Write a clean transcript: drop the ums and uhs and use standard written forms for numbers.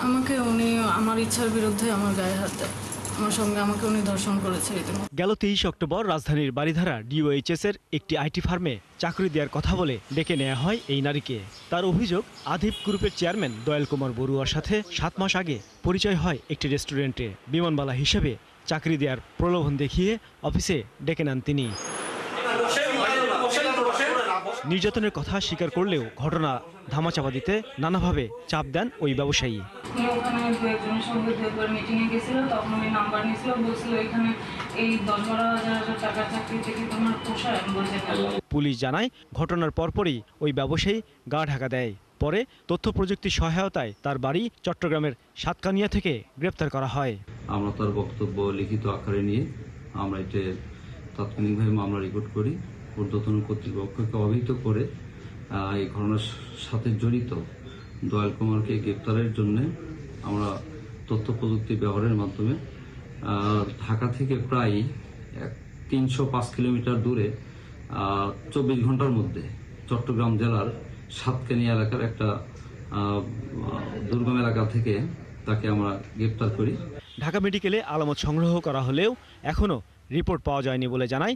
আমাকে উনি আমার ইচ্ছার বিরুদ্ধে আমার গায়ে হাত দেয়, আমার সঙ্গে আমাকে উনি ধর্ষণ করেছে রীতিমতো। গেল 23 অক্টোবর রাজধানীর বারিধারা ডিওএইচএস এর একটি আইটি ফার্মে চাকরি দেওয়ার কথা বলে ডেকে নেওয়া হয় এই নারীকে। তার অভিযোগ, আধিপ গ্রুপের চেয়ারম্যান দয়াল কুমার বড়ুয়ার সাথে 7 মাস আগে পরিচয় হয় একটি রেস্টুরেন্টে। বিমানবালা হিসেবে চাকরি দেওয়ার প্রলোভন দেখিয়ে অফিসে ডেকে নেন তিনি। নির্যাতনের কথা স্বীকার করলেও ঘটনা ধামাচাপা দিতে নানাভাবে চাপ দেন ওই ব্যবসায়ী। ওখানে দু একজনের সঙ্গে দুবার মিটিংয়ে গেছিল, তখন ওই নাম্বার নিয়েছিল, বলছিল এখানে এই 10-12 হাজার টাকার চাকরি থেকে তোমার পোষায়। আমি বলছি পুলিশ জানায়, ঘটনার পরপরই ওই ব্যবসায়ী গা ঢাকা দেয়। পরে তথ্য প্রযুক্তির সহায়তায় তার বাড়ি চট্টগ্রামের সাতকানিয়া থেকে গ্রেপ্তার করা হয়। আমরা তার বক্তব্য লিখিত আকারে নিয়ে আমরা এটা তাৎক্ষণিকভাবে মামলা রেকর্ড করি। ঊর্ধ্বতন কর্তৃপক্ষকে অবহিত করে এই ঘটনার সাথে জড়িত দয়াল কুমারকে গ্রেপ্তারের জন্য আমরা তথ্য প্রযুক্তি ব্যবহারের মাধ্যমে ঢাকা থেকে প্রায় 305 কিলোমিটার দূরে 24 ঘন্টার মধ্যে চট্টগ্রাম জেলার সাতকানিয়া এলাকার একটা দুর্গম এলাকা থেকে তাকে আমরা গ্রেপ্তার করি। ঢাকা মেডিকেলে আলামত সংগ্রহ করা হলেও এখনও রিপোর্ট পাওয়া যায়নি বলে জানায়